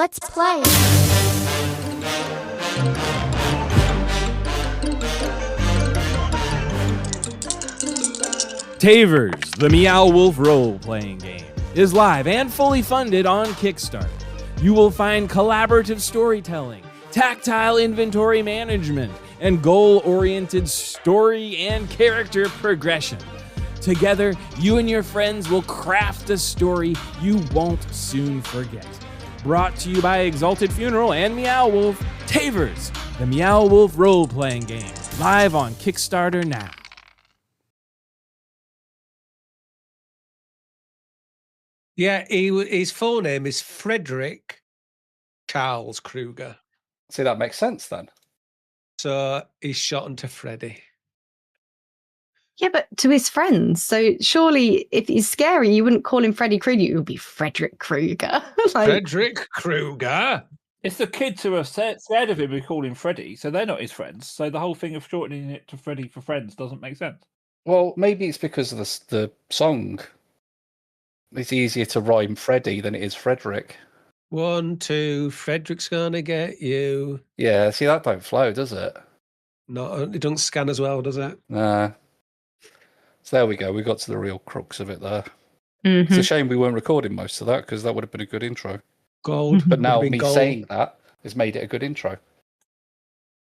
Let's play. Tavers, the Meow Wolf role-playing game, is live and fully funded on Kickstarter. You will find collaborative storytelling, tactile inventory management, and goal-oriented story and character progression. Together, you and your friends will craft a story you won't soon forget. Brought to you by Exalted Funeral and Meow Wolf, Tavers, the Meow Wolf role-playing game, live on Kickstarter now. Yeah, his full name is Frederick Charles Kruger. See, that makes sense then. So he's shortened to Freddy. Yeah, but to his friends. So surely if he's scary, you wouldn't call him Freddy Krueger. It would be Frederick Krueger. Frederick Krueger? It's the kids who are scared of him who call him Freddy, so they're not his friends. So the whole thing of shortening it to Freddy for friends doesn't make sense. Well, maybe it's because of the song. It's easier to rhyme Freddy than it is Frederick. 1, 2, Frederick's gonna get you. Yeah, see, that don't flow, does it? No, it doesn't scan as well, does it? Nah. So there we go. We got to the real crux of it there. Mm-hmm. It's a shame we weren't recording most of that because that would have been a good intro. Gold. But now me gold. saying that has made it a good intro.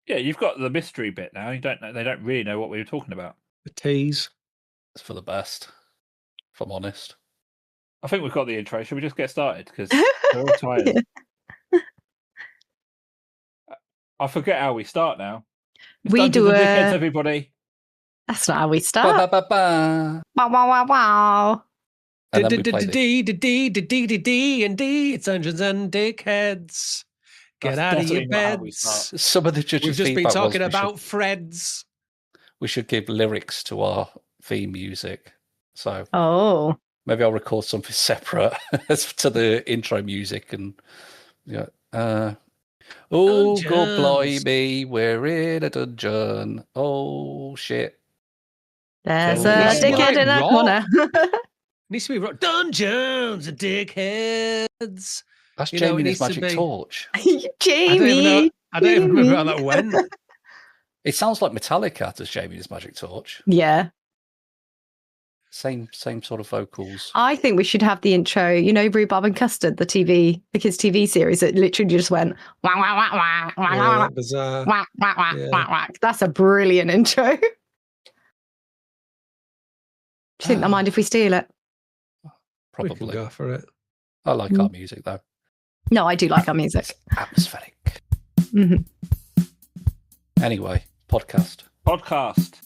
Yeah, you've got the mystery bit now. You don't know; they don't really know what we were talking about. The tease. It's for the best, if I'm honest. I think we've got the intro. Should we just get started? Because we're all tired. I forget how we start now. It's We Dungeons do and a- Dickheads, everybody. That's not how we Ba, start. ba, ba, ba. Wow, wow, wow, wow. And then we play the- D. It's Dungeons and Dickheads. Get That's out of your definitely not how we beds. start. Some of the judges' We've just been feedback was talking we about should- Freds. we should give lyrics to our theme music. So Oh. maybe I'll record something separate to the intro music and yeah. Oh, God Dungeons. blimey, we're in a dungeon. Oh shit. There's Oh, a yeah. dickhead in a Right. corner. Needs to be Dungeons and Dickheads. That's You know, Jamie it and needs his to magic be- torch. Jamie. I don't even remember how that went. It sounds like Metallica does Jamie and his magic torch. Yeah. Same sort of vocals. I think we should have the intro, you know, Rhubarb and Custard, the kids' TV series that literally just went wah, wah, wah, wah, wah, Yeah, wah, bizarre. wah, wah, wah, Yeah. wah, wah. That's a brilliant intro. Do you think they'll mind if we steal it? We can Probably. go for it. I like our music though. No, I do like our music. Atmospheric. hmm Anyway, podcast. Podcast.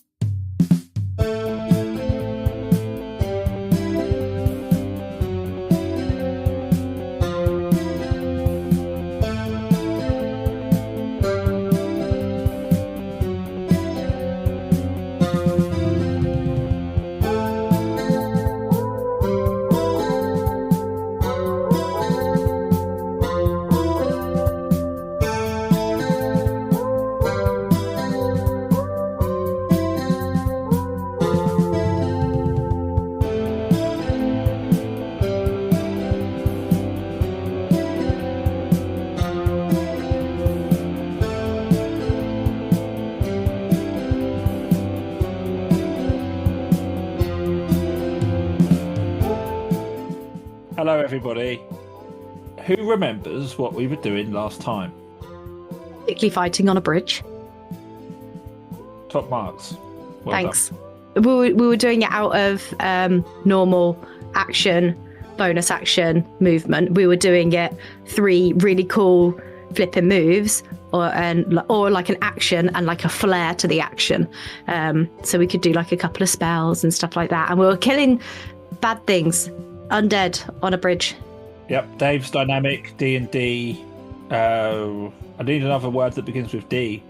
Hello, everybody. Who remembers what we were doing last time? Particularly fighting on a bridge. Top marks. Well Thanks. We were doing it out of normal action, bonus action, movement. We were doing it 3 really cool flipping moves, or like an action and like a flair to the action. So we could do like a couple of spells and stuff like that. And we were killing bad things, undead on a bridge. Yep. Dave's dynamic D&D. I need another word that begins with D.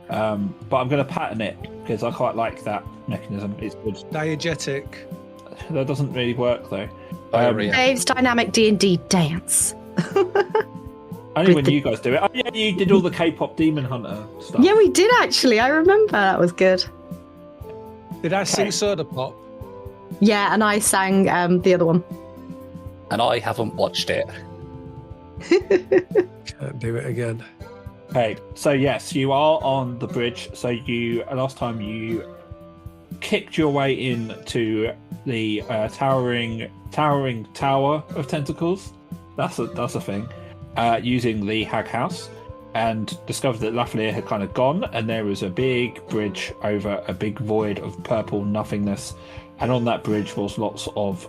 But I'm going to pattern it because I quite like that mechanism. It's good. Diegetic. That doesn't really work though. Diarrhea. Dave's dynamic D&D dance. Only With when the- you guys do it. Oh yeah, you did all the K-pop Demon Hunter stuff. Yeah, we did actually. I remember that was good. Did I sing Okay. Soda Pop? Yeah, and I sang the other one. And I haven't watched it. Can't do it again. Okay, so yes, you are on the bridge. So last time you kicked your way into the towering tower of tentacles. That's a thing. Using the Hag House, and discovered that Lafleur had kind of gone, and there was a big bridge over a big void of purple nothingness, and on that bridge was lots of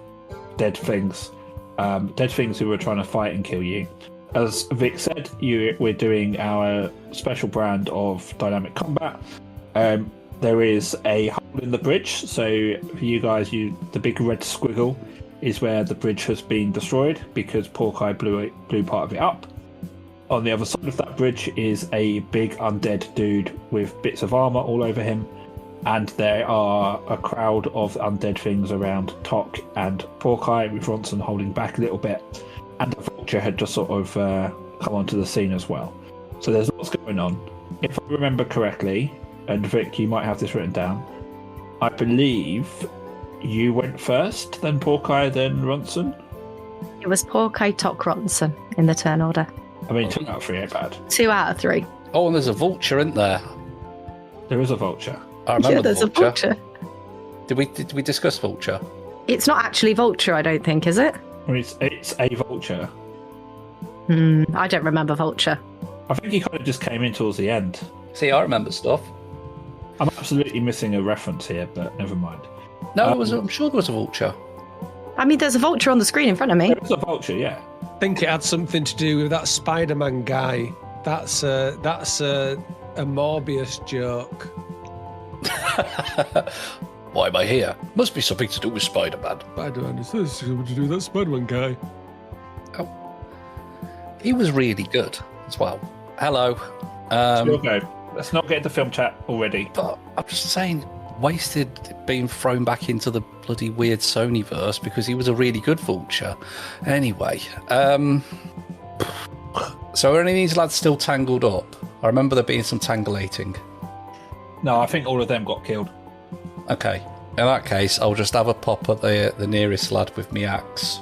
dead things who were trying to fight and kill you. As Vic said, we're doing our special brand of dynamic combat. There is a hole in the bridge, so for you guys, the big red squiggle is where the bridge has been destroyed because Porkai blew part of it up. On the other side of that bridge is a big undead dude with bits of armor all over him, and there are a crowd of undead things around Tok and Porkai, with Ronson holding back a little bit, and a vulture had just sort of come onto the scene as well. So there's lots going on. If I remember correctly, and Vic, you might have this written down, I believe you went first, then Porkai, then Ronson. It was Porkai, Tok, Ronson in the turn order. I mean, 2 out of 3 ain't bad. 2 out of 3. Oh, and there's a vulture, isn't there? There is a vulture. I remember Yeah, there's the a vulture. Did we discuss vulture? It's not actually vulture, I don't think, is it? I mean, it's a vulture. I don't remember vulture. I think he kind of just came in towards the end. See, I remember stuff. I'm absolutely missing a reference here, but never mind. No, I'm sure there was a vulture. I mean, there's a vulture on the screen in front of me. There is a vulture, yeah. I think it had something to do with that Spider-Man guy. That's a Morbius joke. Why am I here? Must be something to do with Spider-Man. Spider-Man is this something to do with that Spider-Man guy. Oh, he was really good as well. Hello. Still go. Let's not get into film chat already. But I'm just saying, wasted being thrown back into the bloody weird Sony-verse because he was a really good vulture. Anyway, so are any of these lads still tangled up? I remember there being some tangulating. No, I think all of them got killed. Okay, in that case, I'll just have a pop at the nearest lad with me axe.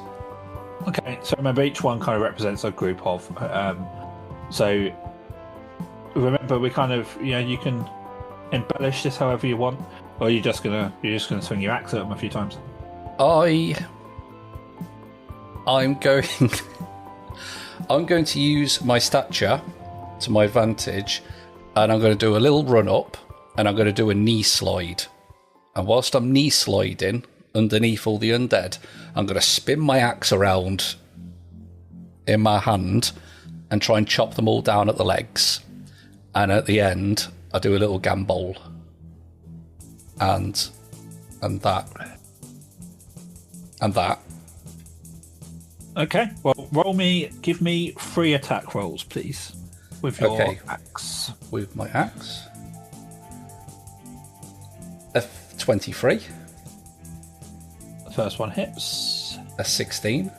Okay, so remember, each one kind of represents a group of. So remember, we kind of, you can embellish this however you want, or you're just gonna swing your axe at them a few times. I'm going to use my stature to my advantage, and I'm going to do a little run up, and I'm going to do a knee slide. And whilst I'm knee sliding underneath all the undead, I'm going to spin my axe around in my hand and try and chop them all down at the legs. And at the end, I do a little gambol. And that. And that. Okay, well, give me 3 attack rolls, please, with your axe. With my axe. A 23. The first one hits. A 16.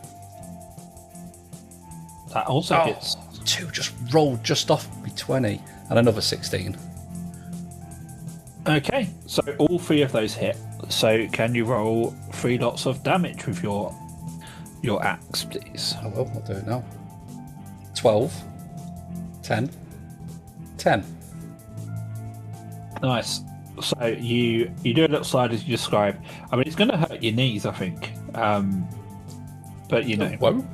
That also hits. 2 just rolled just off me 20. And another 16. Okay, so all 3 of those hit. So can you roll 3 lots of damage with your axe, please? I will, I'll do it now. 12. 10. 10. Nice. So you do a little slide as you describe. I mean, it's going to hurt your knees, I think. But Whoa.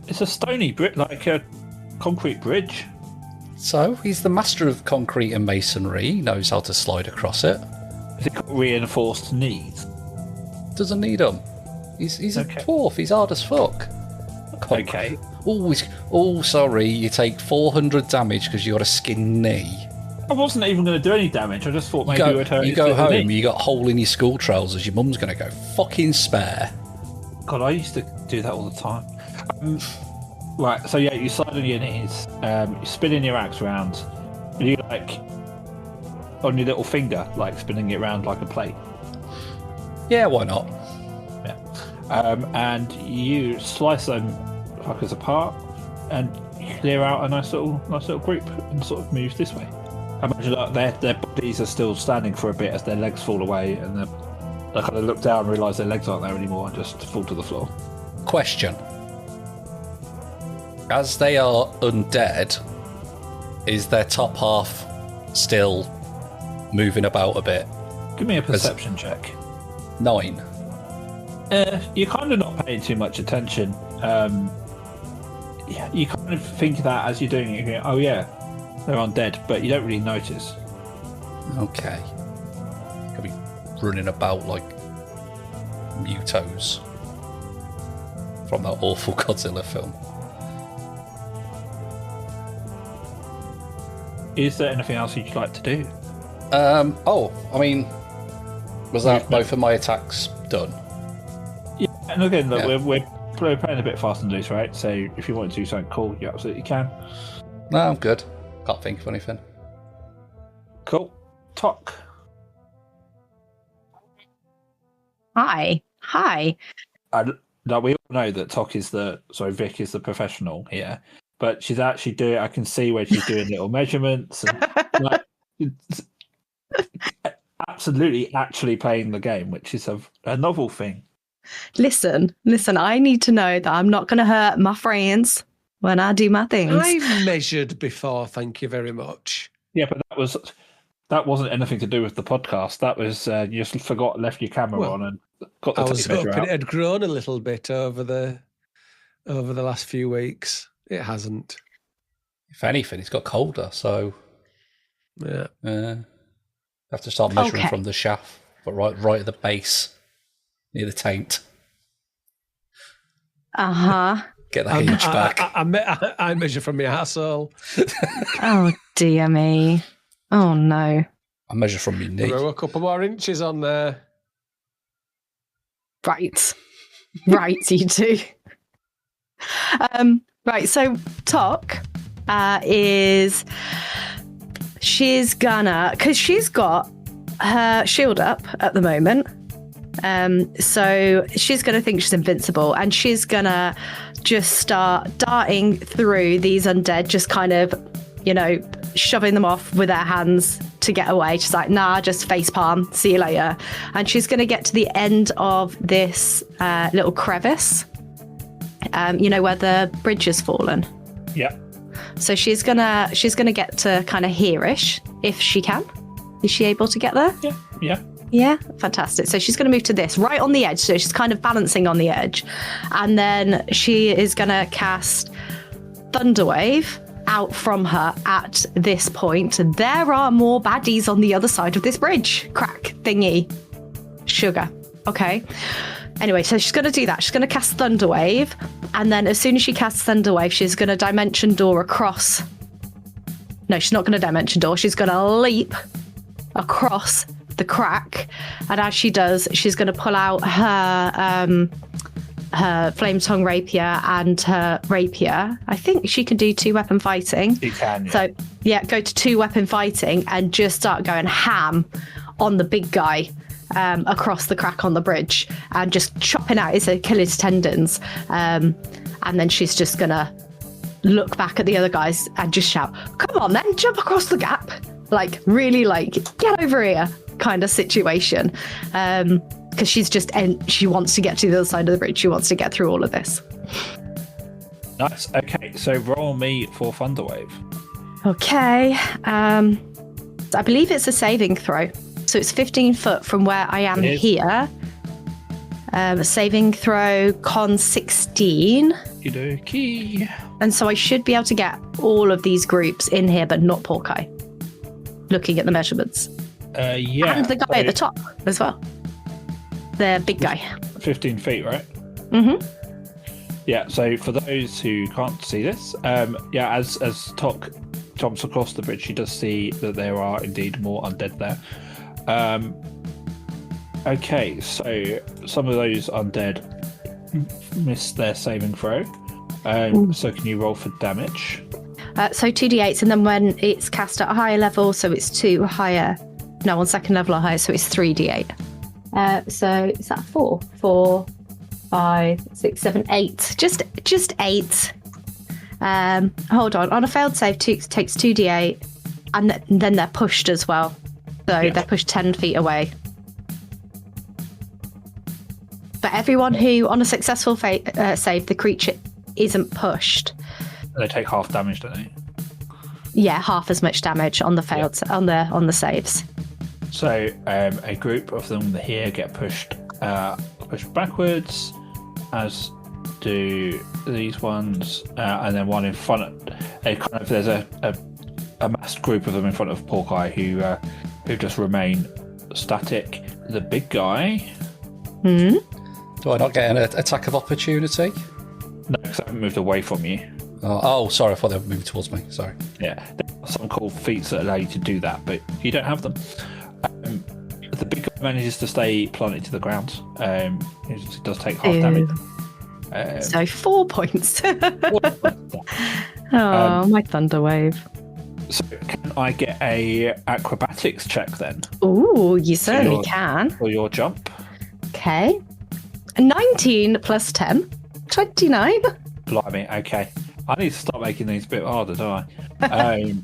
It's a stony bridge, like a concrete bridge. So he's the master of concrete and masonry. He knows how to slide across it. Has it got reinforced knees? Doesn't need them. He's a dwarf. He's hard as fuck. Okay. Sorry. You take 400 damage because you got a skinned knee. I wasn't even going to do any damage. I just thought maybe it would hurt. You go home. You got a hole in your school trousers. Your mum's going to go fucking spare. God, I used to do that all the time. Right. So yeah, you slide on your knees. You're spinning your axe around. And you on your little finger, spinning it around like a plate. Yeah, why not? Yeah. And you slice them fuckers apart and clear out a nice little group and sort of move this way. I imagine their bodies are still standing for a bit as their legs fall away, and they kind of look down and realise their legs aren't there anymore and just fall to the floor. Question. as they are undead, is their top half still moving about a bit? Give me a perception check. 9. You're kind of not paying too much attention. Yeah, you kind of think of that as you're doing it. You go, oh yeah, they're undead, but you don't really notice. Okay. Could be running about like Mutos from that awful Godzilla film. Is there anything else you'd like to do? Was that both of my attacks done? Yeah, and again, look, Yeah. we're playing a bit fast and loose, right? So if you want to do something cool, you absolutely can. No, I'm good. Can't think of anything. Cool. Talk. Hi. Now we all know that Vic is the professional here, but she's actually doing. I can see where she's doing little measurements and it's absolutely actually playing the game, which is a novel thing. Listen, I need to know that I'm not going to hurt my friends when I do my things. I've measured before, thank you very much. Yeah, but that wasn't anything to do with the podcast. That was you just left your camera on and got the I was tape measure hoping out. it had grown a little bit over the last few weeks. It hasn't. If anything, it's got colder, so Yeah. have to start measuring Okay. from the shaft, but right at the base, near the taint. Get the hinge back. I measure from my asshole. Oh, dear me. Oh, no. I measure from my knee. Throw a couple more inches on there. Right, you two. Right, so Tok she's gonna, because she's got her shield up at the moment, so she's gonna think she's invincible, and she's gonna just start darting through these undead, just kind of, shoving them off with her hands to get away. She's like, nah, just facepalm, see you later. And she's going to get to the end of this little crevice, where the bridge has fallen. Yeah. So she's gonna get to kind of here-ish, if she can. Is she able to get there? Yeah. Yeah, fantastic. So she's going to move to this, right on the edge. So she's kind of balancing on the edge. And then she is going to cast Thunderwave out from her at this point. There are more baddies on the other side of this bridge. Crack thingy. Sugar. Okay. Anyway, so she's going to do that. She's going to cast Thunderwave. And then as soon as she casts Thunderwave, she's going to Dimension Door across. No, she's not going to Dimension Door. She's going to leap across the crack. And as she does, she's going to pull out her Flame Tongue Rapier and her Rapier. I think she can do 2-weapon fighting. You can, yeah. So, yeah, go to 2-weapon fighting and just start going ham on the big guy across the crack on the bridge and just chopping out his Achilles tendons. And then she's just going to look back at the other guys and just shout, come on then, jump across the gap. Like, really, get over here kind of situation. Because she wants to get to the other side of the bridge. She wants to get through all of this. Nice. Okay, so roll me for Thunderwave. Okay. I believe it's a saving throw. So it's 15 foot from where I am here. Saving throw, con 16. Okey-dokey. And so I should be able to get all of these groups in here, but not Porkai. Looking at the measurements. Yeah. And the guy at the top as well. The big guy. 15 feet, right? Mm-hmm. Yeah, so for those who can't see this, as Tok jumps across the bridge, she does see that there are indeed more undead there. Okay, so some of those undead miss their saving throw. So can you roll for damage? So 2d8s, and then when it's cast at a higher level, so it's 2 higher. No, on second level or higher, so it's 3d8. So is that 4? 4, 5, 6, 7, 8. Just 8. Hold on. On a failed save, takes 2d8, and then they're pushed as well. So they're pushed 10 feet away. But everyone who, on a successful save, the creature isn't pushed. They take half damage, don't they? Yeah, half as much damage on the failed on the saves. So a group of them here get pushed backwards, as do these ones, and then one in front of there's a massed group of them in front of Porkeye who just remain static. The big guy. Hmm. Do I not get an attack of opportunity? No, because I haven't moved away from you. Oh, sorry, I thought they were moving towards me. Sorry. Yeah, there are some cool feats that allow you to do that, but you don't have them. The big guy manages to stay planted to the ground. It does take half damage. So 4 points. Oh, my thunder wave. So can I get a acrobatics check then? Ooh, you certainly can. For your jump. Okay. 19 plus 10. 29. Blimey, okay. I need to start making these a bit harder, don't I?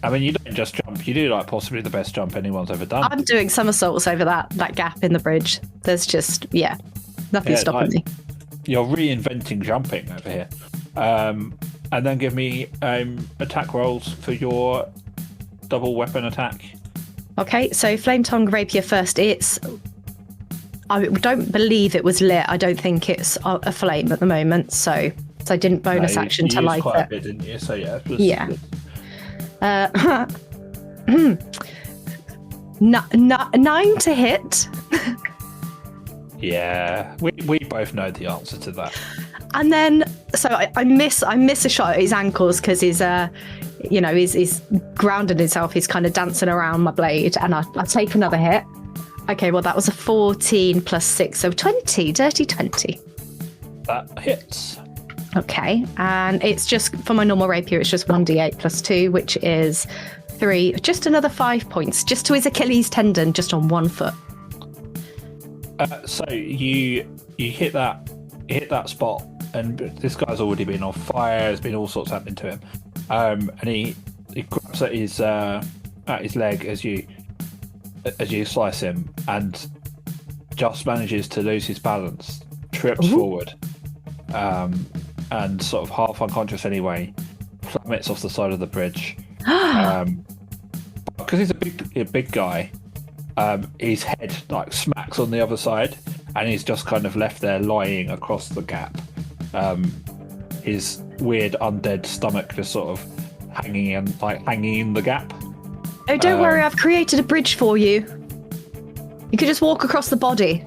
I mean, you don't just jump. You do like possibly the best jump anyone's ever done. I'm doing somersaults over that gap in the bridge. There's just, nothing stopping me. You're reinventing jumping over here. And then give me attack rolls for your double weapon attack. Okay, so Flame Tongue Rapier first. I don't believe it was lit. I don't think it's a flame at the moment, so I didn't bonus action to light quite it. A bit, didn't you? So yeah. Yeah. 9 to hit. Yeah, we both know the answer to that. And then, so I miss a shot at his ankles because he's grounded himself. He's kind of dancing around my blade, and I take another hit. Okay, well that was a 14 plus 6, so 20, dirty 20. That hits. Okay, and it's just for my normal rapier. It's just 1d8 plus 2, which is 3. Just another 5 points, just to his Achilles tendon, just on one foot. So you hit that spot, and this guy's already been on fire. There's been all sorts happening to him, and he grabs at his leg as you slice him, and just manages to lose his balance, trips forward, and sort of half unconscious anyway, plummets off the side of the bridge. Because he's a big guy. His head like smacks on the other side, and he's just kind of left there lying across the gap. His weird undead stomach just sort of hanging in the gap. Oh, don't worry, I've created a bridge for you. You could just walk across the body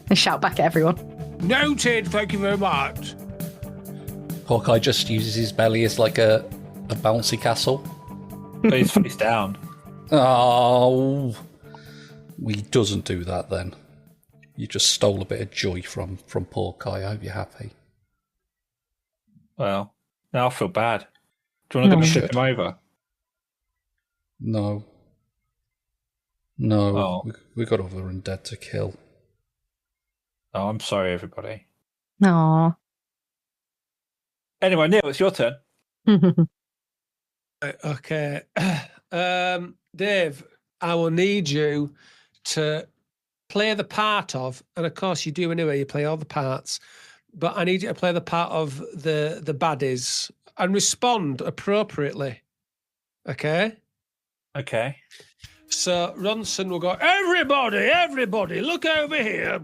and shout back at everyone. Noted, thank you very much. Hawkeye just uses his belly as like a bouncy castle. But he's face down. Oh, he doesn't do that then. You just stole a bit of joy from Porkeye. I hope you're happy. Well, now I feel bad. Do you want to go flip him over? No. Oh. We got other undead to kill. Oh, I'm sorry, everybody. Aww. Anyway, Neil, it's your turn. Okay. Dave, I will need you to play the part of, and of course you do anyway, you play all the parts, but I need you to play the part of the baddies and respond appropriately. Okay? Okay. So Ronson will go, everybody, look over here,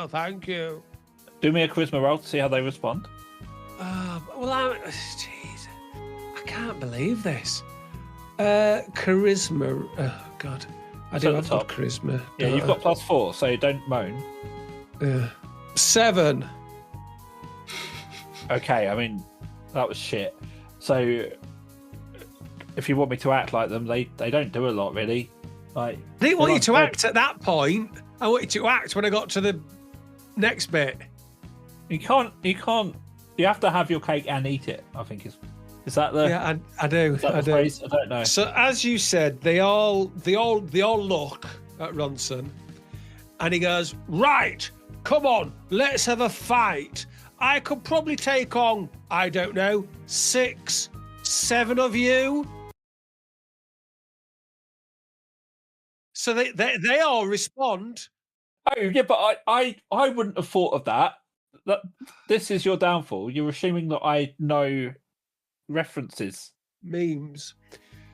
thank you. Do me a charisma roll to see how they respond. Jeez, I can't believe this. Charisma, oh God. I do have good charisma. Yeah, you've got +4, so don't moan. 7. Okay, I mean, that was shit. So, if you want me to act like them, they don't do a lot, really. Like, I didn't want you to act at that point. I want you to act when I got to the next bit. You can't. You have to have your cake and eat it, I think is that the... Yeah, I do. Is that the phrase? I don't know. So as you said, they all look at Ronson, and he goes, right, come on, let's have a fight. I could probably take on, I don't know, 6, 7 of you. So they all respond. Oh yeah, but I wouldn't have thought of that. This is your downfall. You're assuming that I know references. Memes.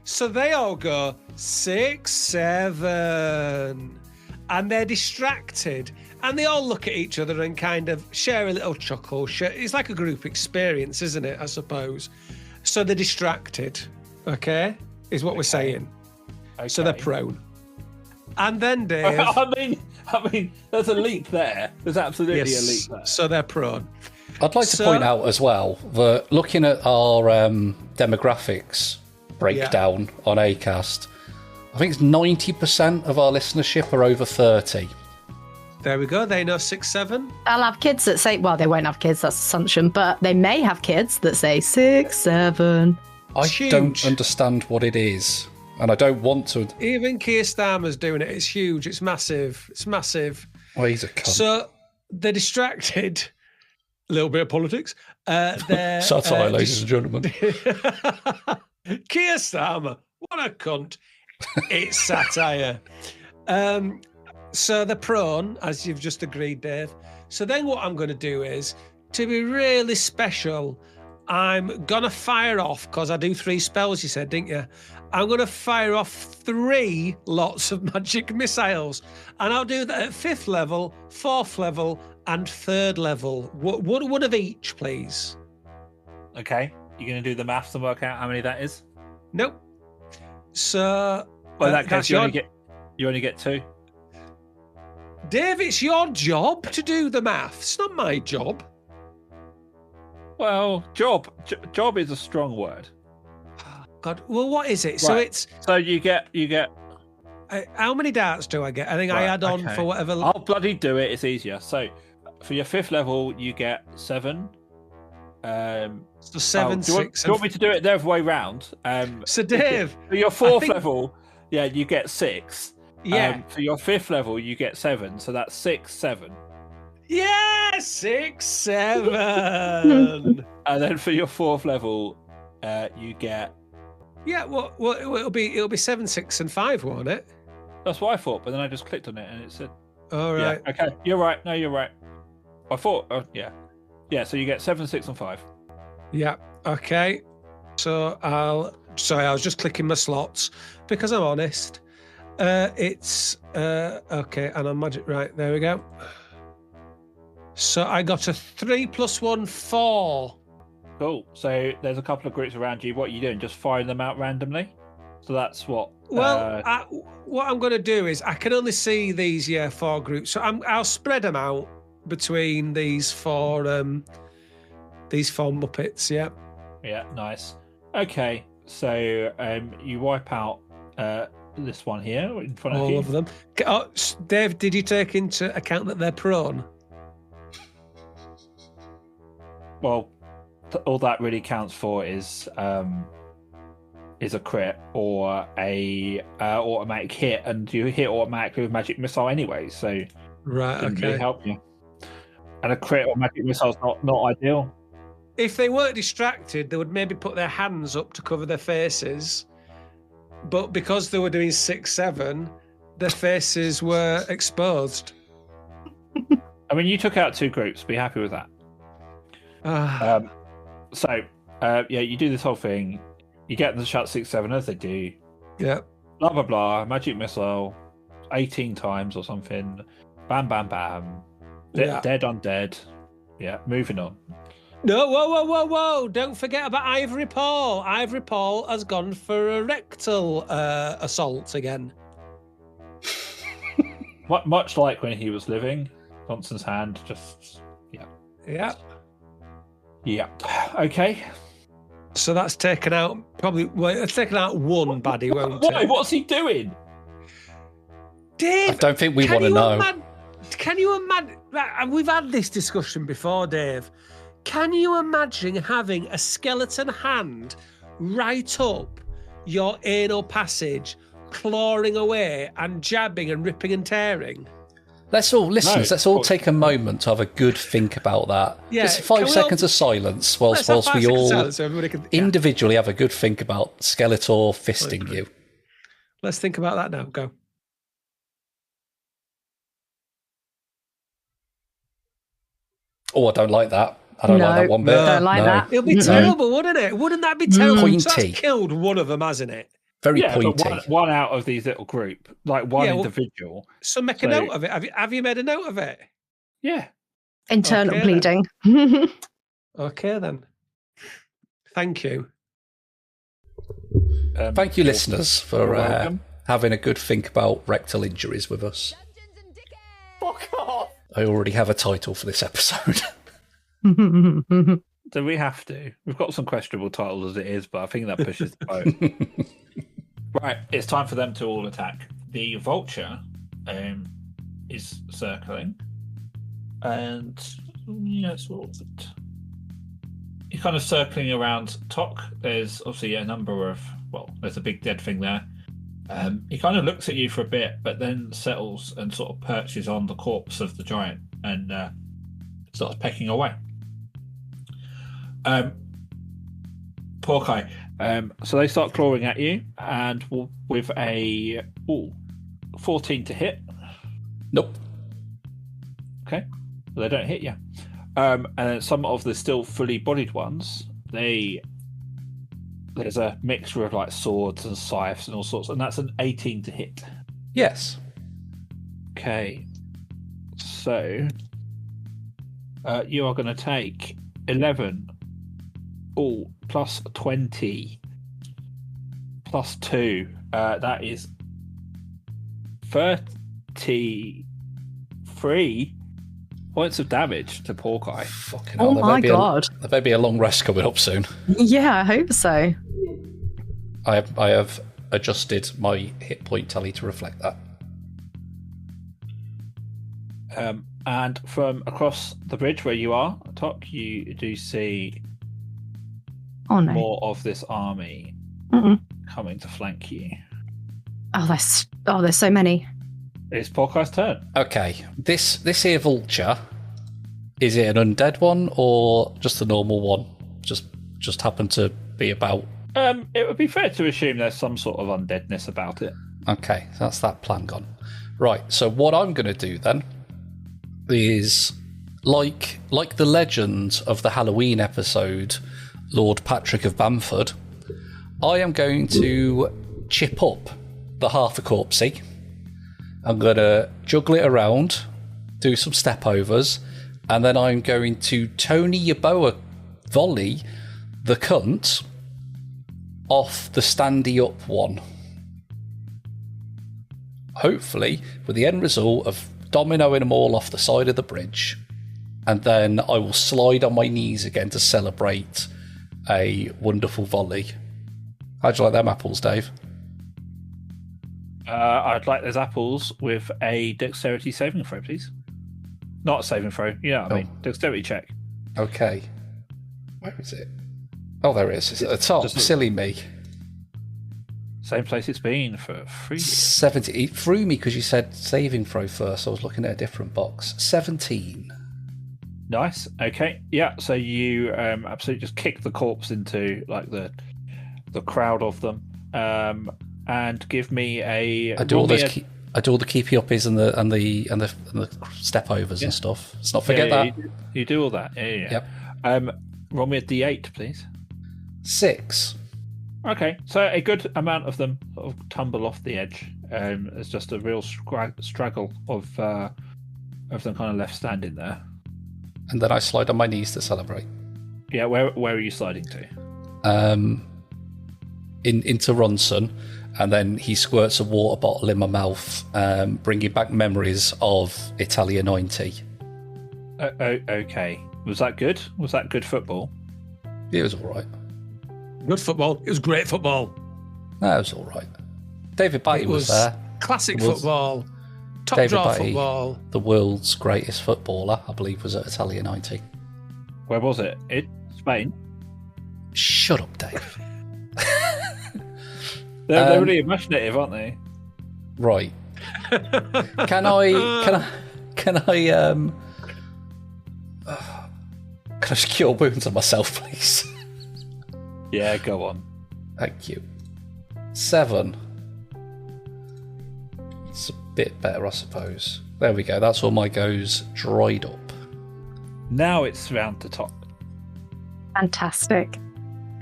So they all go 6, 7, and they're distracted, and they all look at each other and kind of share a little chuckle. It's like a group experience, isn't it? I suppose. So they're distracted. Okay, is what we're saying. Okay. So they're prone. And then Dave. I mean, there's a leap there. There's absolutely a leap there. So they're prone. I'd like to point out as well that looking at our demographics breakdown on Acast, I think it's 90% of our listenership are over 30. There we go. They know 6, 7. I'll have kids that say, well, they won't have kids, that's assumption, but they may have kids that say 6, 7. I huge. don't understand what it is, and I don't want to. Even Keir Starmer's doing it. It's huge. It's massive. It's massive. Oh, he's a cunt. So they're distracted. A little bit of politics. They're Satire, ladies and gentlemen. Keir Starmer, what a cunt. It's satire. So they're prone, as you've just agreed, Dave. So then what I'm going to do is, to be really special, I'm going to fire off, because I do 3 spells, you said, didn't you? I'm going to fire off 3 lots of magic missiles. And I'll do that at 5th level, 4th level, and 3rd level. One of each, please. Okay. You're going to do the maths and work out how many that is? Nope. So... Well, in that case, you only get 2. Dave, it's your job to do the maths. It's not my job. Well, job is a strong word. God, well, what is it? Right. So you get. How many darts do I get? I think I add on for whatever. I'll bloody do it. It's easier. So for your 5th level, you get 7. So 7, do you 6. Do you want me to do it the other way round? So Dave, for your 4th level, you get 6. Yeah. For your 5th level, you get 7. So that's 6, 7. Yeah, 6, 7. And then for your 4th level, you get. Yeah, well, it'll be 7, 6, and 5, won't it? That's what I thought, but then I just clicked on it and it said. All right. Yeah, okay, you're right. No, you're right. I thought. Yeah. So you get 7, 6, and 5. Yeah. Okay. So Sorry, I was just clicking my slots because I'm honest. It's okay, and I'm magic. Right, there we go. So I got a 3 + 1, 4. Cool. So there's a couple of groups around you. What are you doing? Just firing them out randomly? So that's what. Well, what I'm going to do is I can only see these 4 groups, so I'll spread them out between these 4 Muppets. Yeah. Yeah. Nice. Okay. So you wipe out this one here in front of you. All of them. Oh, Dave, did you take into account that they're prone? Well, all that really counts for is a crit or a automatic hit, and you hit automatically with magic missile anyway. So right, didn't okay, really help you. And a crit or magic missile is not ideal. If they weren't distracted, they would maybe put their hands up to cover their faces. But because they were doing 6, 7, their faces were exposed. I mean, you took out 2 groups. Be happy with that. So you do this whole thing. You get them to shut 6, 7 as they do. Yeah. Blah blah blah. Magic missile, 18 times or something. Bam bam bam. Dead undead. Yeah. Moving on. No, whoa! Don't forget about Ivory Paul. Ivory Paul has gone for a rectal assault again. Much like when he was living, Johnson's hand just Yeah. Okay. So that's taken out it's taken out 1 baddie, won't Why? it? What's he doing? Dave, I don't think we want to know. Can you imagine? We've had this discussion before, Dave. Can you imagine having a skeleton hand right up your anal passage, clawing away and jabbing and ripping and tearing? Let's all take a moment to have a good think about that. Yeah, just 5 seconds of silence whilst we all so individually have a good think about Skeletor fisting you. Let's think about that now. Go. Oh, I don't like that. I don't No, like that one bit. don't like that. It'll be terrible, wouldn't it? Wouldn't that be terrible? Pointy. So that's killed one of them, hasn't it? Very Yeah, pointy. but one out of these little group, like one Yeah, well- individual. So make a So- note of it. Have you made a note of it? Yeah. Internal Okay, bleeding. Okay, then. Thank you. Thank you, listeners, for you're welcome. having a good think about rectal injuries with us. Fuck off. I already have a title for this episode. Do we have to? We've got some questionable titles as it is, but I think that pushes the boat. Right, it's time for them to all attack. The vulture is circling, and you're kind of circling around Tok. There's obviously a number of there's a big dead thing there. He kind of looks at you for a bit, but then settles and sort of perches on the corpse of the giant and starts pecking away. Porkai. So they start clawing at you, and with a 14 to hit. Nope. Okay, well, they don't hit you. And then some of the still fully bodied ones, there's a mixture of like swords and scythes and all sorts, and that's an 18 to hit. Yes. Okay, so you are going to take 11. Plus 20 plus 2. That is 33 points of damage to Porkai. Fucking Oh hell, my God. There may be a long rest coming up soon. Yeah, I hope so. I have adjusted my hit point tally to reflect that. And from across the bridge where you are, Tok, you do see Oh no. more of this army Mm-mm. coming to flank you. Oh, there's so many. It's Porkai's turn. Okay, this here vulture, is it an undead one or just a normal one? Just happened to be about. It would be fair to assume there's some sort of undeadness about it. Okay, that's that plan gone. Right, so what I'm going to do then is, like the legend of the Halloween episode, Lord Patrick of Bamford, I am going to chip up the half a corpsey. I'm going to juggle it around, do some step overs, and then I'm going to Tony Yeboah volley the cunt off the standy up one. Hopefully, with the end result of dominoing them all off the side of the bridge, and then I will slide on my knees again to celebrate a wonderful volley. How'd you like them apples, Dave? I'd like those apples with a dexterity saving throw, please. Not a saving throw, you know what I mean. Dexterity check. Okay. Where is it? Oh, there it is. It's at the top. Just- Silly me. Same place it's been for 3 years. 70. It threw me because you said saving throw first. I was looking at a different box. 17. Nice. Okay. Yeah. So you absolutely just kick the corpse into like the crowd of them, and give me a. I do all those. I do all the keepy uppies and the step overs and stuff. Let's not forget that. You do all that. Yeah. Yep. Roll me a d8, please. 6. Okay, so a good amount of them sort of tumble off the edge. There's just a real straggle of them kind of left standing there. And then I slide on my knees to celebrate. Yeah, where are you sliding to? Into Ronson, and then he squirts a water bottle in my mouth, bringing back memories of Italia 90. Okay. Was that good? Was that good football? It was all right. Good football. It was great football. No, it was all right. David Batty It was was there. classic It was- football. Top David draw Batty, football. the world's greatest footballer, I believe, was at Italia 90. Where was it? Spain. Shut up, Dave. They're really imaginative, aren't they? Right. Can I just cure wounds on myself, please? Yeah, go on. Thank you. 7. It's a bit better, I suppose. There we go. That's all my goes dried up. Now it's round to Tok. Fantastic.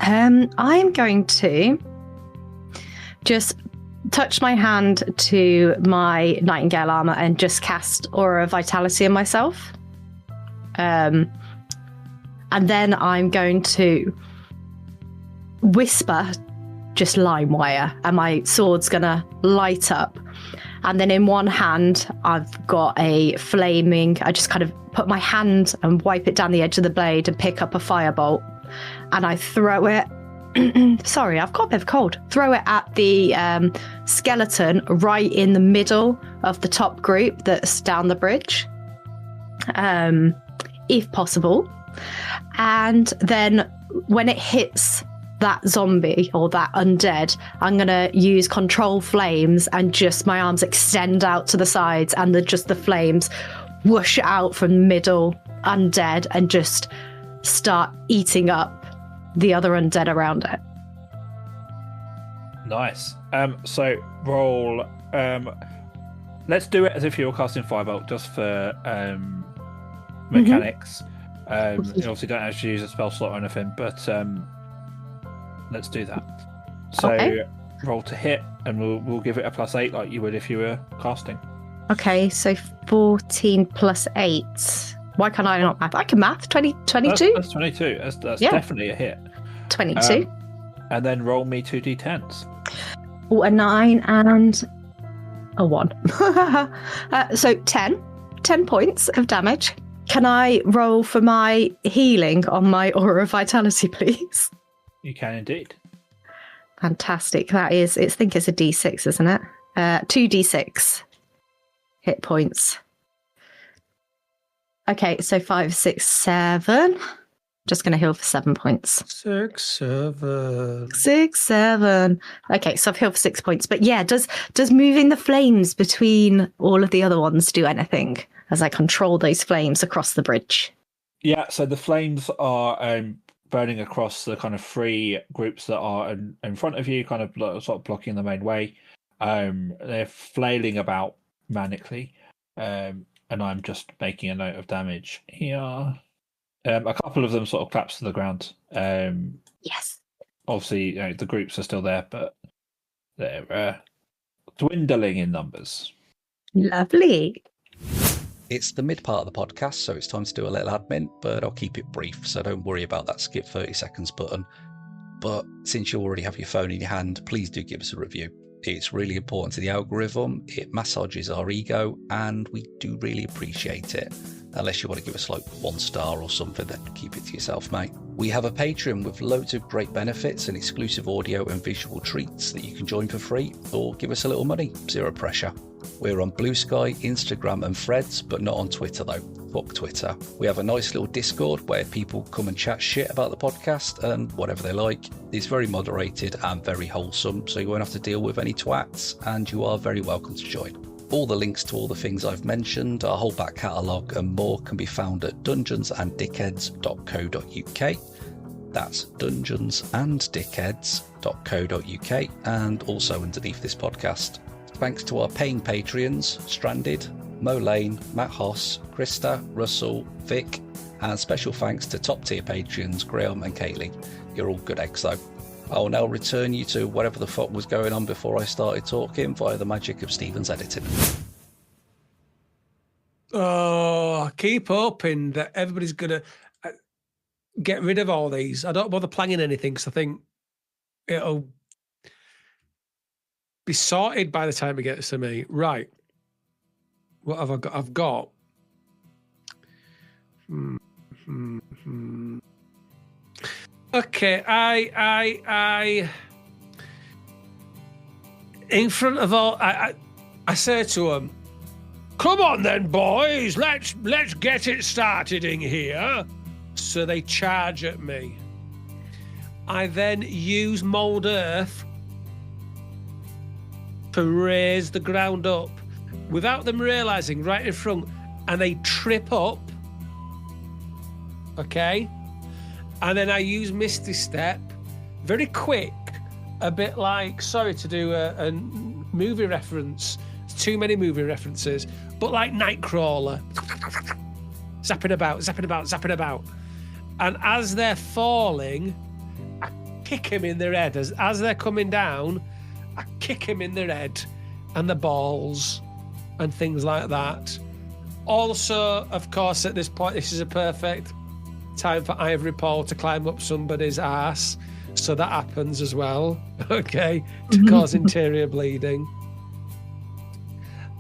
I'm going to just touch my hand to my Nightingale armor and just cast Aura of Vitality on myself. And then I'm going to whisper just lime wire, and my sword's gonna light up. And then in one hand, I've got a flaming, I just kind of put my hand and wipe it down the edge of the blade and pick up a firebolt. And I throw it, sorry, I've got a bit of a cold. Throw it at the skeleton right in the middle of the top group that's down the bridge, if possible. And then when it hits that zombie or that undead, I'm going to use control flames, and just my arms extend out to the sides, and just the flames whoosh out from the middle undead and just start eating up the other undead around it. Nice. So roll. Let's do it as if you were casting Firebolt, just for mechanics. You obviously don't actually use a spell slot or anything, but let's do that. So roll to hit, and we'll give it a +8 like you would if you were casting. Okay, so 14 + 8. Why can't I not math? I can math. 22? That's 22. That's definitely a hit. 22. And then roll me 2d10s. Oh, a 9 and a 1. So 10 points of damage. Can I roll for my healing on my Aura of Vitality, please? You can indeed. Fantastic. That is, I think it's a D6, isn't it? 2d6 hit points. Okay, so 5, 6, 7. Just going to heal for 7 points. 6, 7. 6, 7. Okay, so I've healed for 6 points. But yeah, does moving the flames between all of the other ones do anything as I control those flames across the bridge? Yeah, so the flames are burning across the kind of 3 groups that are in front of you, kind of sort of blocking the main way. They're flailing about manically, and I'm just making a note of damage here. A couple of them sort of collapse to the ground. Yes. Obviously, the groups are still there, but they're dwindling in numbers. Lovely. It's the mid part of the podcast, so it's time to do a little admin, but I'll keep it brief, so don't worry about that skip 30 seconds button. But since you already have your phone in your hand, please do give us a review. It's really important to the algorithm, it massages our ego, and we do really appreciate it. Unless you want to give us like 1 star or something, then keep it to yourself, mate. We have a Patreon with loads of great benefits and exclusive audio and visual treats that you can join for free, or give us a little money, zero pressure. We're on Blue Sky, Instagram and Threads, but not on Twitter though. Fuck Twitter. We have a nice little Discord where people come and chat shit about the podcast and whatever they like. It's very moderated and very wholesome, so you won't have to deal with any twats, and you are very welcome to join. All the links to all the things I've mentioned, our whole back catalogue and more can be found at dungeonsanddickheads.co.uk. That's dungeonsanddickheads.co.uk, and also underneath this podcast. Thanks to our paying Patreons, Stranded, Mo Lane, Matt Hoss, Krista, Russell, Vic, and special thanks to top tier Patreons Graham and Kaylee. You're all good eggs though. I will now return you to whatever the fuck was going on before I started talking via the magic of Stephen's editing. Oh, I keep hoping that everybody's going to get rid of all these. I don't bother planning anything because I think it'll be sorted by the time it gets to me. Right. What have I got? I've got... Okay, I in front of all, I say to them, "Come on then, boys, let's get it started in here." So they charge at me. I then use mold earth to raise the ground up without them realizing, right in front, and they trip up. Okay. And then I use Misty Step, very quick, a bit like, sorry to do a movie reference, too many movie references, but like Nightcrawler, zapping about. And as they're falling, I kick him in the head. As they're coming down, I kick him in the head and the balls and things like that. Also, of course, at this point, this is a perfect time for Ivory Paul to climb up somebody's ass. So that happens as well, okay, to cause interior bleeding.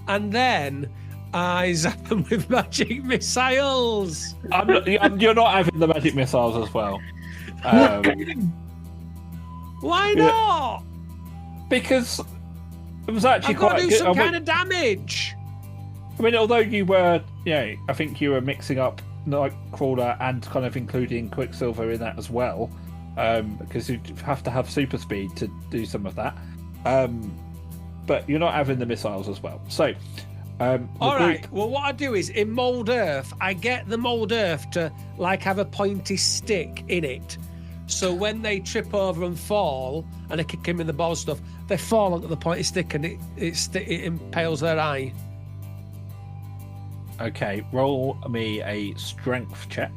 And then I zap them with magic missiles. You're not having the magic missiles as well. Why not? Because it was actually I've got quite to do good. some kind of damage. I mean, although you were, I think you were mixing up Nightcrawler and kind of including Quicksilver in that as well, because you have to have super speed to do some of that. But you're not having the missiles as well. So, all right. Well, what I do is in Mold Earth, I get the Mold Earth to have a pointy stick in it. So when they trip over and fall, and I kick him in the ball stuff, they fall onto the pointy stick and it impales their eye. Okay, roll me a strength check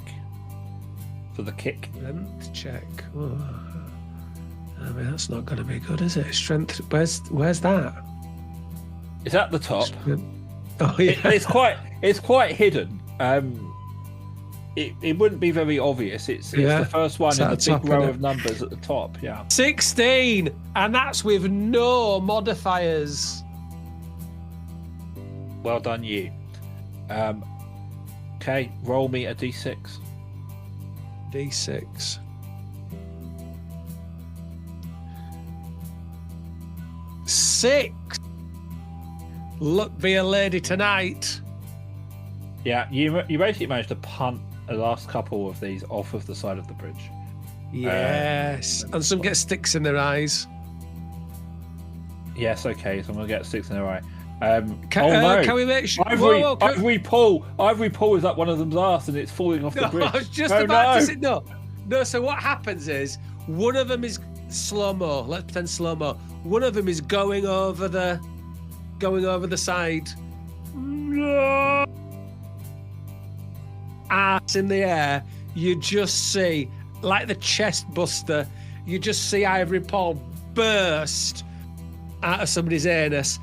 for the kick. Strength check. Oh. I mean, that's not going to be good, is it? Strength. Where's that? It's at the top. Oh yeah. It's quite hidden. It wouldn't be very obvious. It's the first one in the big row of numbers at the top. Yeah. 16, and that's with no modifiers. Well done, you. Okay, roll me a d6. D6. 6. Look, be a lady tonight. Yeah, you basically managed to punt the last couple of these off of the side of the bridge. Yes, and some get sticks in their eyes. Yes, okay, so I'm gonna get sticks in their eye. Can we make sure? Ivory Paul is up one of them's ass and it's falling off the bridge. I was just about to say no. So what happens is one of them is slow mo. Let's pretend slow mo. One of them is going over the side. No. Ass in the air. You just see, like the chest buster, you just see Ivory Paul burst out of somebody's anus,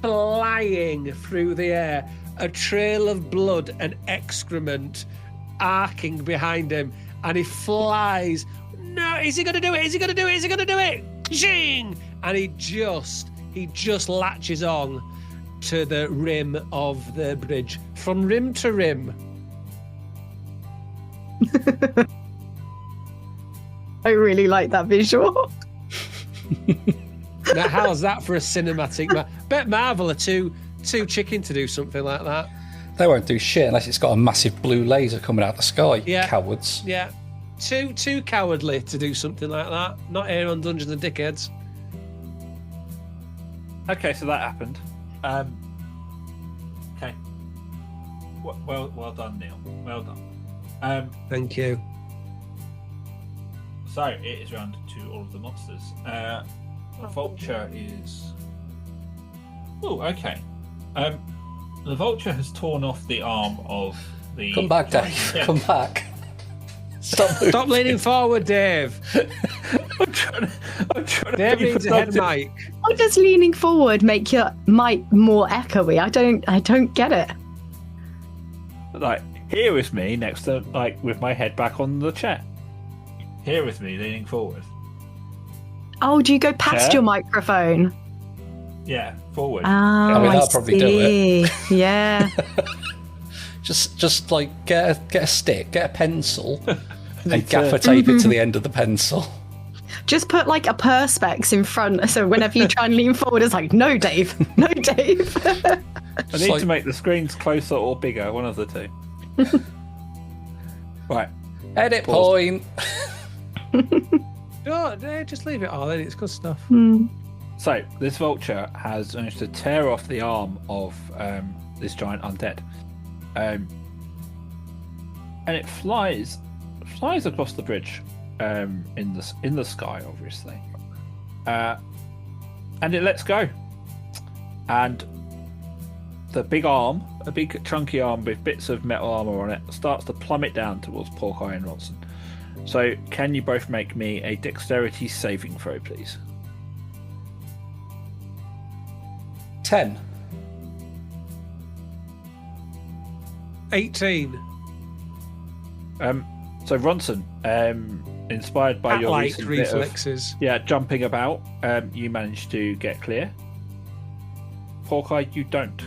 flying through the air, a trail of blood and excrement arcing behind him, and he flies. No, is he going to do it? Is he going to do it? Is he going to do it? Zing! And he just latches on to the rim of the bridge, from rim to rim. I really like that visual. Now, how's that for a cinematic? Bet Marvel are too chicken to do something like that. They won't do shit unless it's got a massive blue laser coming out of the sky. Yeah. Cowards. Yeah. Too cowardly to do something like that. Not here on Dungeons and Dickheads. Okay, so that happened. Okay. Well done, Neil. Well done. Thank you. So it is round to all of the monsters. Vulture is. Oh, okay. The Vulture has torn off the arm of the. Come back, Dave. Yeah. Come back. Stop leaning forward, Dave. I'm trying to Dave be needs a head productive. mic. How does leaning forward make your mic more echoey? I don't get it. Like, here with me next to, with my head back on the chair. Here with me, leaning forward. Oh, do you go past Chair? your microphone? Yeah, forward. Oh, I mean, that'll probably do it. Yeah. Just get a stick, get a pencil, and gaffer tape it to the end of the pencil. Just put a perspex in front, so whenever you try and lean forward, it's like, no, Dave, no, Dave. I need to make the screens closer or bigger, one of the two. Right. Edit Pause. point. No, just leave it all in. It's good stuff. So this vulture has managed to tear off the arm of this giant undead, and it flies across the bridge in the sky, obviously, and it lets go, and the big arm, a big chunky arm with bits of metal armor on it, starts to plummet down towards Porkeye and Ronson. So, can you both make me a dexterity saving throw, please? 10. 18. So Ronson, inspired by your Cat-like recent bit of, reflexes. jumping about, you managed to get clear. Hawkeye, you don't.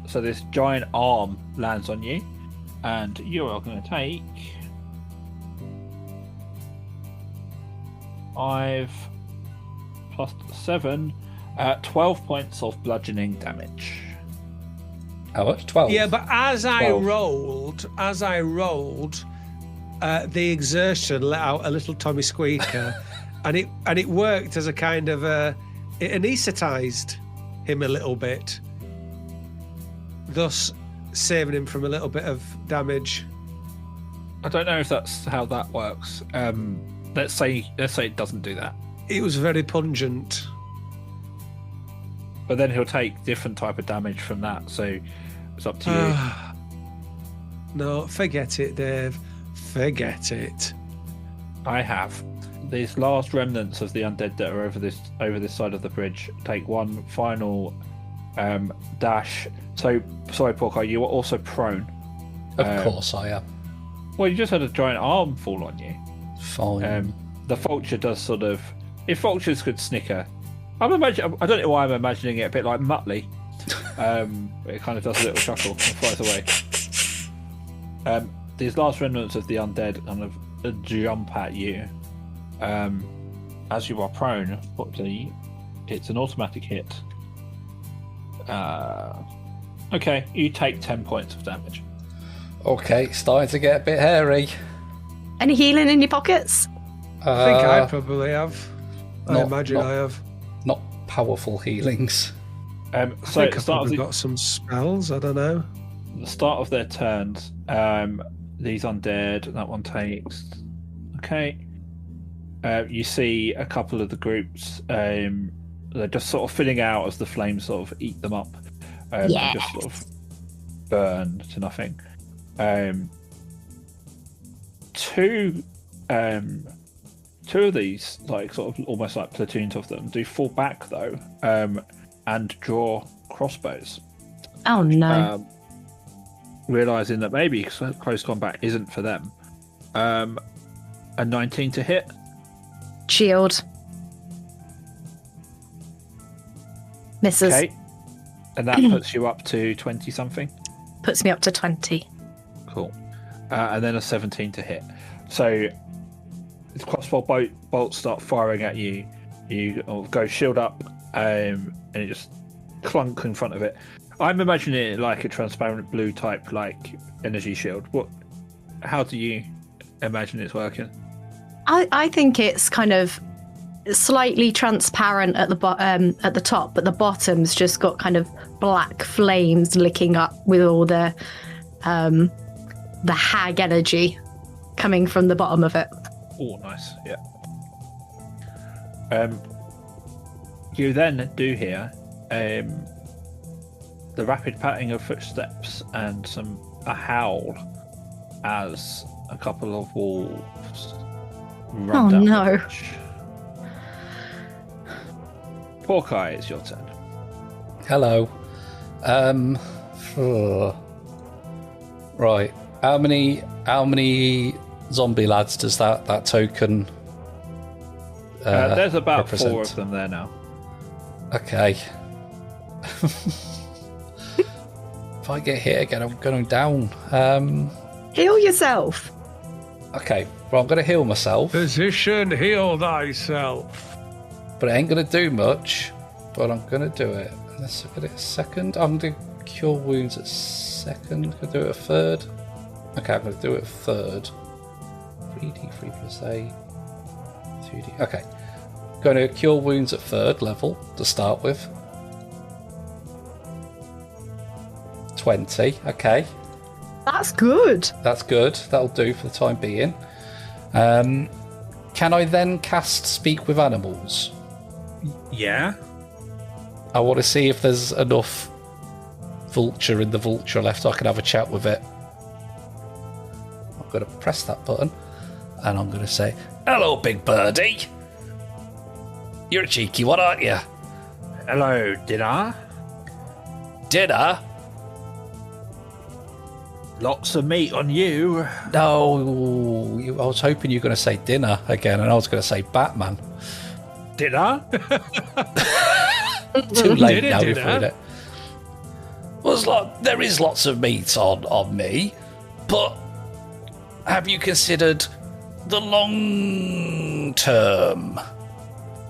So this giant arm lands on you, and you are going to take 5 plus 7, 12 points of bludgeoning damage. How much? 12? Yeah, but as I 12. rolled, the exertion let out a little Tommy squeaker, and it worked as a kind of it anaesthetized him a little bit, thus saving him from a little bit of damage. I don't know if that's how that works. Let's say it doesn't do that. It was very pungent. But then he'll take different type of damage from that, so it's up to you. No, forget it, Dave. Forget it. I have. These last remnants of the undead that are over this side of the bridge take one final dash. So, sorry, Porco, you were also prone. Of course I am. Well, you just had a giant arm fall on you. Fine. The vulture does sort of... If vultures could snicker... I don't know why I'm imagining it a bit like Muttley. It kind of does a little chuckle and flies away. These last remnants of the undead kind of jump at you. As you are prone, fortunately, it's an automatic hit. Okay, you take 10 points of damage. Okay, starting to get a bit hairy. Any healing in your pockets? I think I probably have. I imagine I have. Not powerful healings. I So think at I've probably got some spells. I don't know. the start of their turns, these undead, that one takes. Okay. You see a couple of the groups, they're just sort of filling out as the flames sort of eat them up. Yeah. Just sort of burn to nothing. Two of these, like sort of almost like platoons of them, do fall back though, and draw crossbows. Oh no. Realizing that maybe close combat isn't for them. A 19 to hit. Shield. Misses. Okay. And that puts you up to 20 something. Puts me up to 20. Cool. And then a 17 to hit. So the crossbow bolts start firing at you. You go shield up, and it just clunk in front of it. I'm imagining it like a transparent blue type, like energy shield. How do you imagine it's working? I think it's kind of slightly transparent at the top, but the bottom's just got kind of black flames licking up with all the hag energy coming from the bottom of it. Oh, nice. Yeah. You then do hear the rapid patting of footsteps and a howl as a couple of wolves run down no. the bridge. Hawkeye, it's your turn. Hello. Right. How many zombie lads does that token There's about represent? 4 of them there now. Okay. If I get hit again, I'm going down. Heal yourself. Okay, well, I'm going to heal myself, Physician, heal thyself. but it ain't going to do much. But I'm going to do it. Let's get it a second. I'm going to cure wounds at second. Can I do it a third? Okay, I'm going to do it a third. 3d3 plus 8. 2d. Okay. Going to cure wounds at third level to start with. 20. Okay. That's good. That's good. That'll do for the time being. Can I then cast Speak with Animals? Yeah. I want to see if there's enough vulture in the vulture left so I can have a chat with it. I'm going to press that button, and I'm going to say, "Hello, big birdie. You're a cheeky one, aren't you? Hello, dinner. Dinner? Lots of meat on you. No, I was hoping you were going to say dinner again, and I was going to say Batman. Dinner? Too late Dinner, now, dinner. you've heard it. Well, there is lots of meat on me, but have you considered the long term?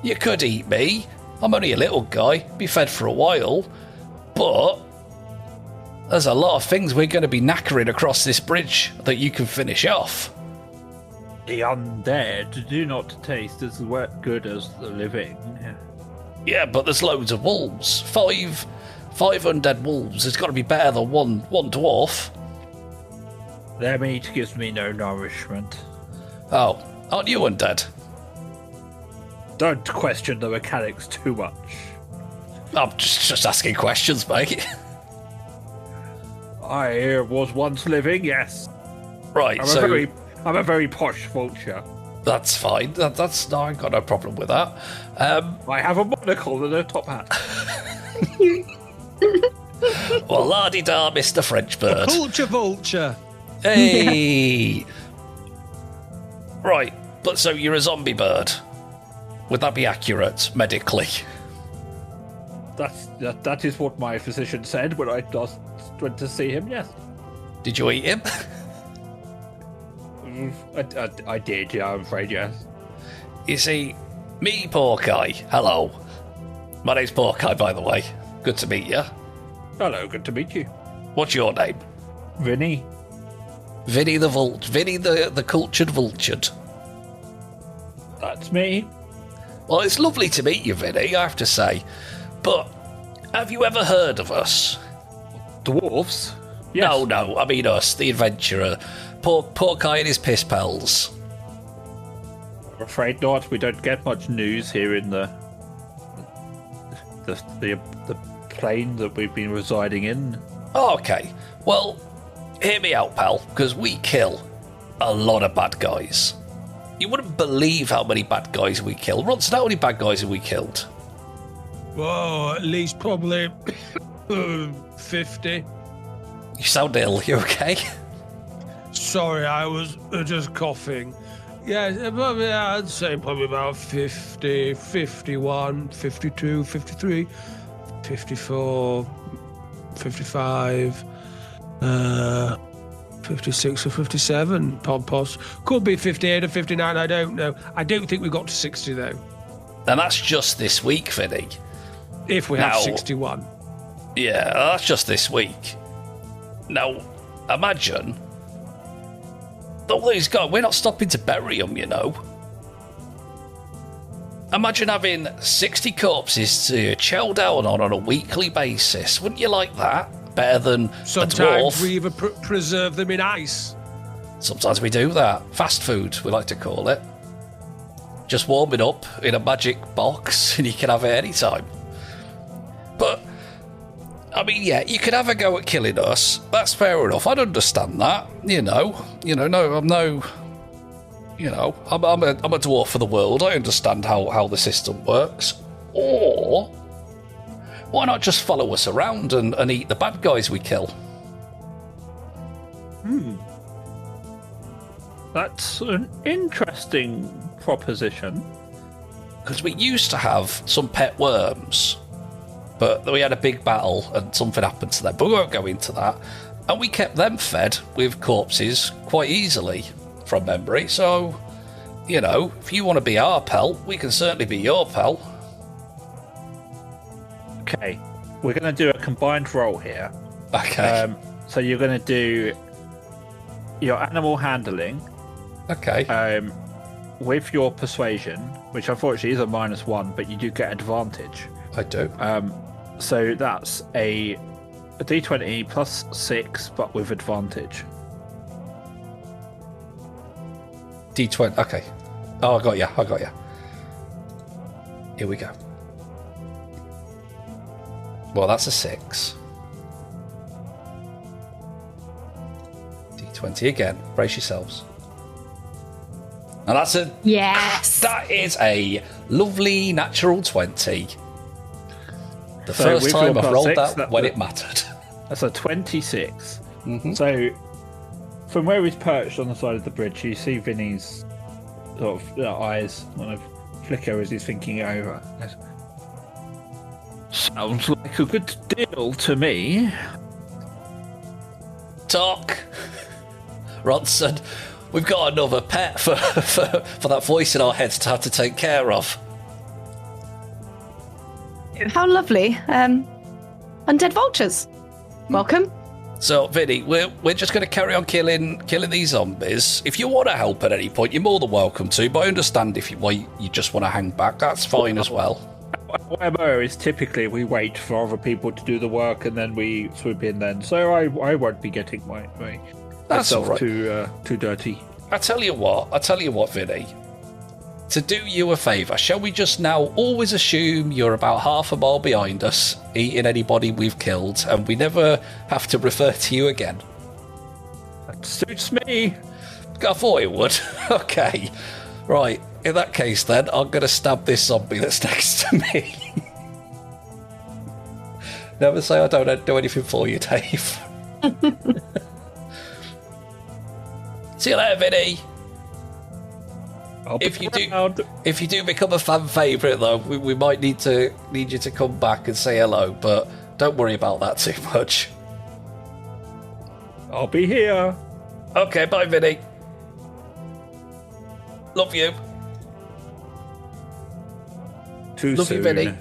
You could eat me. I'm only a little guy, be fed for a while, but there's a lot of things we're going to be knackering across this bridge that you can finish off. The undead do not taste as good as the living. Yeah, but there's loads of wolves. Five undead wolves. It's got to be better than one dwarf. Their meat gives me no nourishment. Oh, aren't you undead? Don't question the mechanics too much. I'm just asking questions, mate. I was once living, yes. Right, I'm a very posh vulture. that's fine. That's no, I've got no problem with that. I have a monocle and a top hat. Well, la-di-da, Mr. French bird. Culture vulture. Hey! Right, but so you're a zombie bird. Would that be accurate medically? That is what my physician said when I just went to see him, yes. Did you eat him? I did, yeah, I'm afraid, yes. You see, me, Porky. Hello. My name's Porky, by the way. Good to meet you. Hello, good to meet you. What's your name? Vinny. Vinny the Cultured Vultured. That's me. Well, it's lovely to meet you, Vinny, I have to say. But have you ever heard of us? Dwarfs? Yes. No, I mean us, the adventurer. Porky and his piss pals. I'm afraid not. We don't get much news here in the plane that we've been residing in. Okay, well, hear me out, pal, because we kill a lot of bad guys. You wouldn't believe how many bad guys we kill. Ronson, how many bad guys have we killed? Whoa, at least probably 50. You sound ill, you okay? Sorry, I was just coughing. Yeah, probably, I'd say probably about 50, 51, 52, 53, 54, 55, 56 or 57. Could be 58 or 59, I don't know. I don't think we got to 60, though. And that's just this week, Vinny. If we have Now- 61. Yeah, that's just this week. Now, imagine... all these guys, we're not stopping to bury them, you know. Imagine having 60 corpses to chow down on a weekly basis. Wouldn't you like that? Better than a Sometimes dwarf. we even preserve them in ice. Sometimes we do that. Fast food, we like to call it. Just warm it up in a magic box and you can have it anytime. But, I mean, yeah, you could have a go at killing us. That's fair enough. I'd understand that. No, I'm no... I'm a dwarf for the world. I understand how the system works. Or, why not just follow us around and eat the bad guys we kill? That's an interesting proposition. Because we used to have some pet worms, but we had a big battle and something happened to them. But we won't go into that. And we kept them fed with corpses quite easily from memory. So, if you want to be our pal, we can certainly be your pal. Okay, we're going to do a combined roll here. Okay. So you're going to do your animal handling Okay. with your persuasion, which unfortunately is a -1, but you do get advantage. I do. So that's a d20 plus 6, but with advantage. D20. Okay. Oh, I got you. Here we go. Well, that's a 6. 20 again. Brace yourselves. And that's a... Yes. That is a lovely natural 20. The So first with time your I've plus rolled 6, that when it mattered. That's a 26. Mm-hmm. So, from where he's perched on the side of the bridge, you see Vinny's sort of eyes kind of flicker as he's thinking it over. Sounds like a good deal to me. Talk. Ronson, we've got another pet for that voice in our heads to have to take care of. How lovely. Undead vultures. Welcome. So, Vinny, we're just going to carry on killing these zombies. If you want to help at any point, you're more than welcome to. But I understand if you just want to hang back. That's fine as well. Our MO is typically we wait for other people to do the work and then we swoop in. Then, so I won't be getting That's all myself right. too dirty. I tell you what, Vinny. To do you a favour, shall we just now always assume you're about half a mile behind us, eating anybody we've killed, and we never have to refer to you again? That suits me. I thought it would. Okay. Right. In that case, then, I'm going to stab this zombie that's next to me. Never say I don't do anything for you, Dave. See you later, Vinny. If you do become a fan favourite, though, we might need you to come back and say hello, but don't worry about that too much. I'll be here. Okay, bye, Vinny. Love you. Love you, Vinny.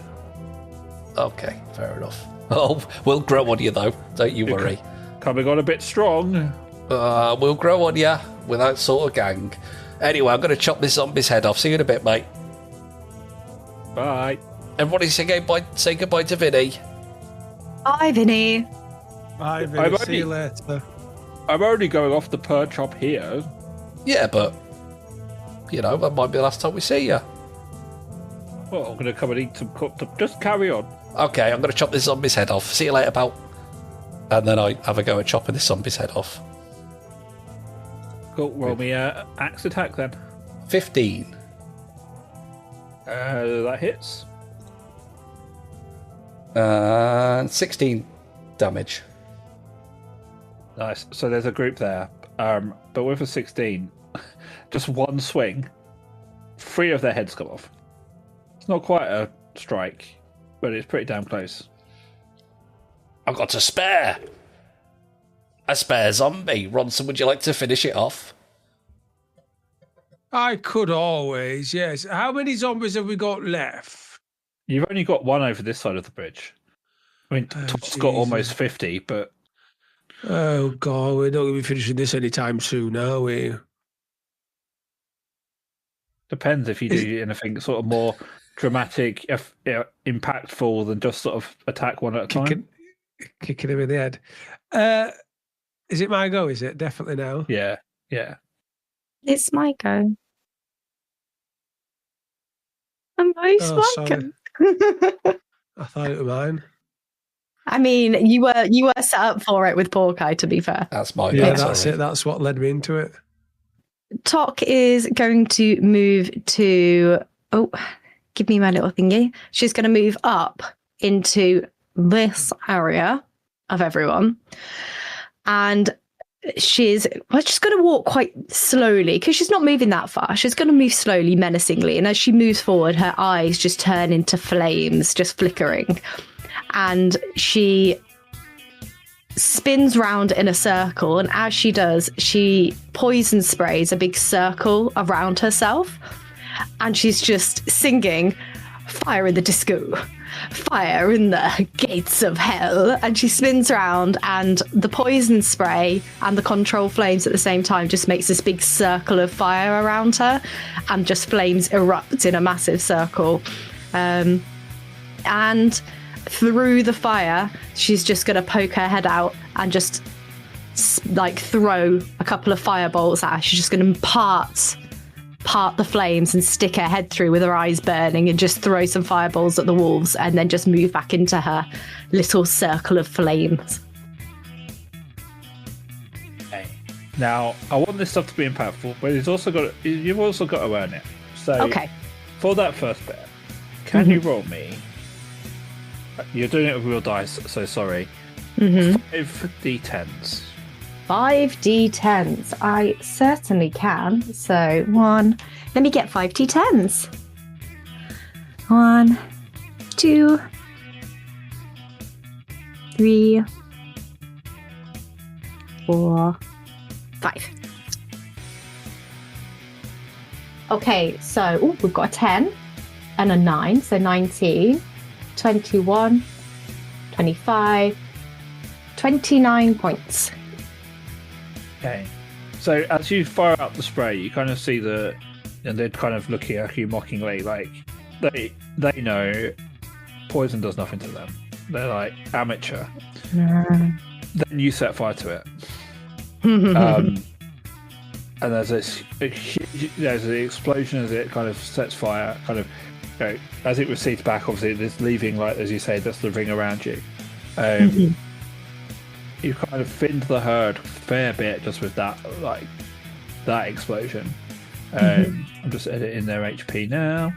Okay, fair enough. Oh, we'll grow on you, though. Don't you worry. Coming on a bit strong. We'll grow on you with that sort of gang. Anyway, I'm going to chop this zombie's head off. See you in a bit, mate. Bye. Everybody say goodbye to Vinny. Bye, Vinny. Bye, Vinny. See you later. I'm only going off the perch up here. Yeah, but, that might be the last time we see you. Well, I'm going to come and eat some cooked up. Just carry on. Okay, I'm going to chop this zombie's head off. See you later, pal. And then I have a go at chopping this zombie's head off. Cool. Roll me axe attack then. 15. That hits. 16 damage. Nice. So there's a group there. But with a 16, just one swing, 3 of their heads come off. It's not quite a strike, but it's pretty damn close. I've got a spare zombie. Ronson, would you like to finish it off? I could always, yes. How many zombies have we got left? You've only got one over this side of the bridge. I mean, Todd's got almost 50, but... Oh, God, we're not going to be finishing this anytime soon, are we? Depends if you do anything sort of more dramatic, impactful than just sort of attack one at a time. Kicking him in the head. Is it my go, is it? Definitely now. Yeah. It's my go. I'm most welcome. I thought it was mine. I mean, you were set up for it with Porkai, to be fair. That's my Yeah, bad, that's sorry. it. That's what led me into it. Tok is going to move to... Oh, give me my little thingy. She's going to move up into this area of everyone. And she's just going to walk quite slowly because she's not moving that far. She's going to move slowly, menacingly. And as she moves forward, her eyes just turn into flames, just flickering. And she spins round in a circle. And as she does, she poison sprays a big circle around herself. And she's just singing, "Fire in the disco, fire in the gates of hell." And she spins around, and the poison spray and the control flames at the same time just makes this big circle of fire around her, and just flames erupt in a massive circle. And through the fire, she's just going to poke her head out and just like throw a couple of firebolts at her. She's just going to part the flames and stick her head through with her eyes burning and just throw some fireballs at the wolves and then just move back into her little circle of flames. Okay. Now, I want this stuff to be impactful, but you've also got to earn it. So, Okay. for that first bit, can you roll me? You're doing it with real dice, so sorry. 5 d10s. 5 d10s. I certainly can. So 1. Let me get 5 d10s. 1, 2, 3, 4, 5. Okay, so we've got a 10 and a 9, so 19, 21, 25, 29 points. Okay. So as you fire up the spray, you kind of see and they're kind of looking at you mockingly, like they know poison does nothing to them. They're like amateur. Then you set fire to it. And there's there's an explosion as it kind of sets fire, kind of, as it recedes back. Obviously, it's leaving, like as you say, that's the ring around you. You kind of thinned the herd a fair bit just with that, like that explosion. I'm just editing their HP now.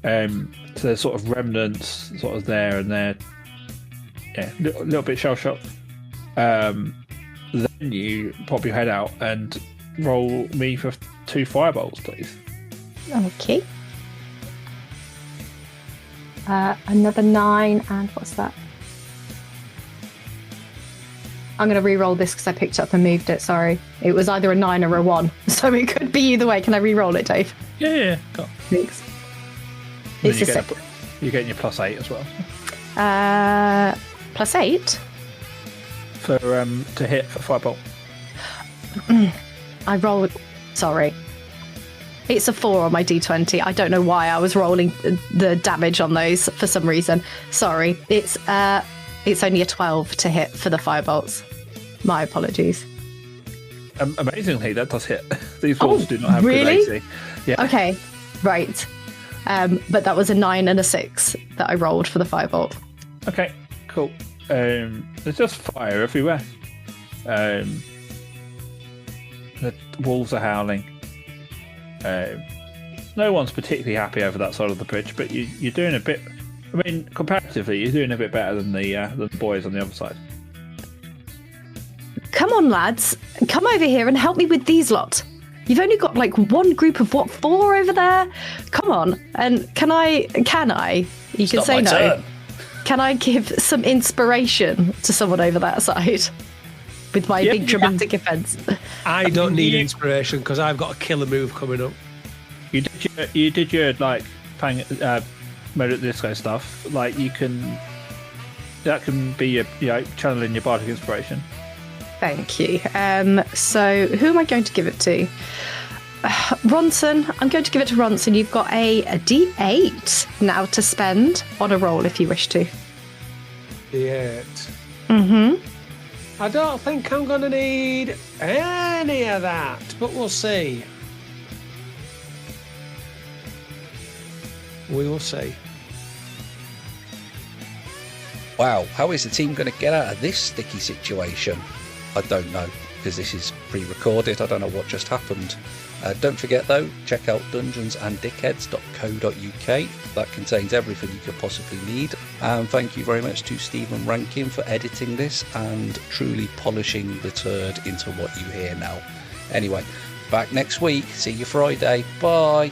So there's sort of remnants, sort of there and there. Yeah, a little bit shell shocked. Then you pop your head out and roll me for 2 firebolts, please. Okay. Another 9, and what's that? I'm going to re-roll this because I picked up and moved it. Sorry. It was either a 9 or a 1, so it could be either way. Can I re-roll it, Dave? Yeah. Go on. Thanks. It's a 6. You're getting your +8 as well. +8? For to hit for firebolt. I rolled. Sorry. It's a 4 on my d20. I don't know why I was rolling the damage on those for some reason. Sorry. It's only a 12 to hit for the firebolts. My apologies. Amazingly, that does hit. These wolves do not have really? good AC. Yeah. Okay, right. But that was a 9 and a 6 that I rolled for the firebolt. Okay, cool. There's just fire everywhere. The wolves are howling. No one's particularly happy over that side of the bridge, but you're doing a bit. I mean, comparatively, you're doing a bit better than the boys on the other side. Come on, lads. Come over here and help me with these lot. You've only got like one group of 4 over there? Come on. And can I? You can say no. Turn. Can I give some inspiration to someone over that side? With my big dramatic offence. I don't need inspiration because I've got a killer move coming up. You did your like mode at this kind of stuff. Like that can be your channeling your bardic inspiration. Thank you. So who am I going to give it to? Ronson. I'm going to give it to Ronson. You've got a D8 now to spend on a roll if you wish to. D8. Mm-hmm. I don't think I'm going to need any of that, but we'll see. We will see. Wow, how is the team going to get out of this sticky situation? I don't know, because this is pre-recorded. I don't know what just happened. Don't forget, though, check out DUNGEONS&DRAGONS.co.uk. That contains everything you could possibly need. And thank you very much to Stephen Rankin for editing this and truly polishing the turd into what you hear now. Anyway, back next week. See you Friday. Bye.